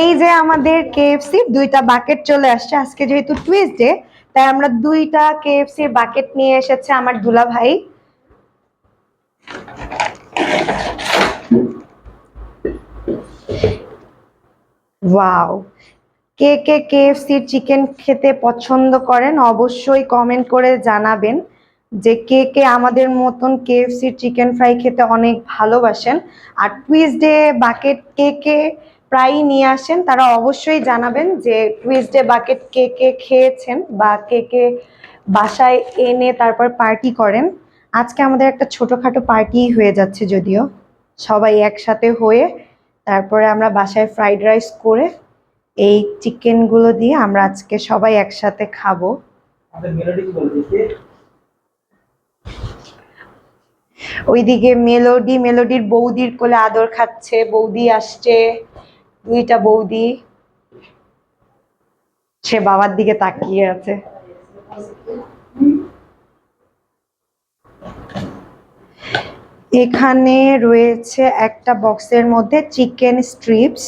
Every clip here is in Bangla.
এই যে আমাদের কেএফসি দুইটা বাকেট চলে আসছে। আজকে যেহেতু টুইসডে তাই আমরা দুইটা কেএফসি বাকেট নিয়ে এসেছে আমার দুলা ভাই। ওয়াও, কে কে কেএফসির চিকেন খেতে পছন্দ করেন অবশ্যই কমেন্ট করে জানাবেন যে কে কে আমাদের মতন কেএফসির চিকেন ফ্রাই খেতে অনেক ভালোবাসেন। আর টুইসডে বাকেট কে কে প্রায়ই নিয়ে আসেন তারা অবশ্যই জানাবেন যে টুইসডে বাকেট কে কে খেয়েছেন বা কে কে বাসায় এনে তারপর পার্টি করেন। আজকে আমাদের একটা ছোটখাটো পার্টি হয়ে যাচ্ছে, যদিও সবাই একসাথে হয়ে তারপরে আমরা বাসায় ফ্রাইড রাইস করে এই চিকেন গুলো দিয়ে আমরা আজকে সবাই একসাথে খাবো। ওইদিকে মেলোডির বৌদির কোলে আদর খাচ্ছে, বৌদি আসছে, দুইটা বৌদি, সে বাবার দিকে তাকিয়ে আছে। এখানে রয়েছে একটা বক্সের মধ্যে চিকেন স্ট্রিপস,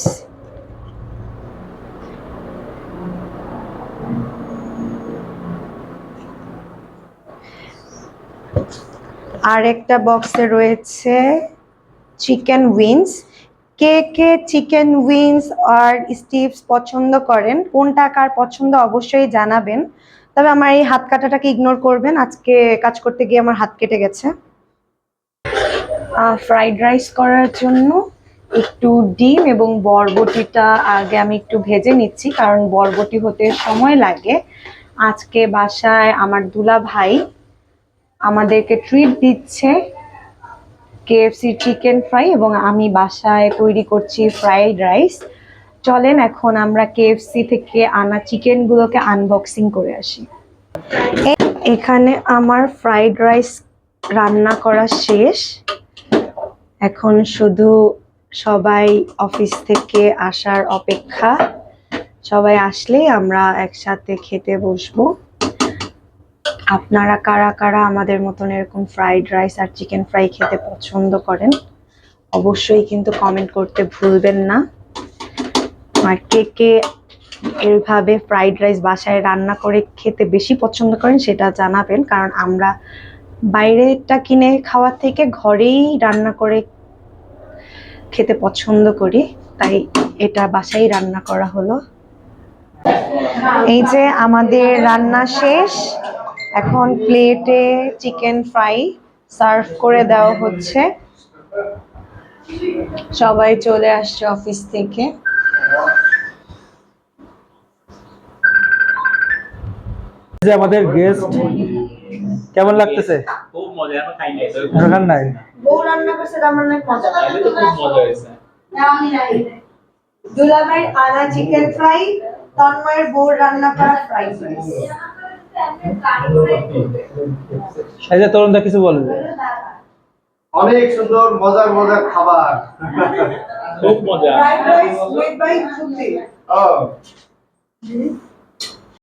আর একটা বক্সে রয়েছে চিকেন উইংস। কে কে চিকেন উইংস আর স্টিপস পছন্দ করেন, কোনটা কার পছন্দ অবশ্যই জানাবেন। তবে আমার এই হাত কাটাটাকে ইগনোর করবেন, আজকে কাজ করতে গিয়ে আমার হাত কেটে গেছে। ফ্রাইড রাইস করার জন্য একটু ডিম এবং বরবটিটা আগে আমি একটু ভেজে নিচ্ছি, কারণ বরবটি হতে সময় লাগে। আজকে বাসায় আমার দুলা ভাই আমাদেরকে ট্রিট দিচ্ছে, কেএফসি চিকেন ফ্রাই, এবং আমি বাসায় তৈরি করছি ফ্রাইড রাইস। চলেন এখন আমরা কেএফসি থেকে আনা চিকেনগুলোকে আনবক্সিং করে আসি। এখানে আমার ফ্রাইড রাইস রান্না করা শেষ, এখন শুধু সবাই অফিস থেকে আসার অপেক্ষা। সবাই আসলেই আমরা একসাথে খেতে বসবো। আপনারা কারা কারা আমাদের মতন এরকম ফ্রাইড রাইস আর চিকেন ফ্রাই খেতে পছন্দ করেন অবশ্যই কিন্তু কমেন্ট করতে ভুলবেন না। আর কে কে এইভাবে ফ্রাইড রাইস বাসায় রান্না করে খেতে বেশি পছন্দ করেন সেটা জানাবেন, কারণ আমরা বাইরেটা কিনে খাওয়ার থেকে ঘরেই রান্না করে খেতে পছন্দ করি, তাই এটা বাসায় রান্না করা হলো। এই যে আমাদের রান্না শেষ, এখন প্লেটে চিকেন ফ্রাই সার্ভ করে দেওয়া হচ্ছে। সবাই চলে আসছে অফিস থেকে। যে আমাদের গেস্ট, কেমন লাগতেছে? খুব মজা, এখনো খাই নাই। এখন নাই বউ রান্না করছে, তার মানে মজা। তাহলে তো খুব মজা হয়েছে। আমি নাই, দুলাভাইয়ের আনা চিকেন ফ্রাই, তন্ময়ের বউ রান্না করা ফ্রাইড রাইস। এই যে তরুণদা কিছু বলবে। অনেক সুন্দর মজার মজার খাবার, খুব মজা। ফ্রাইড রাইস মেড বাই সুতি। ও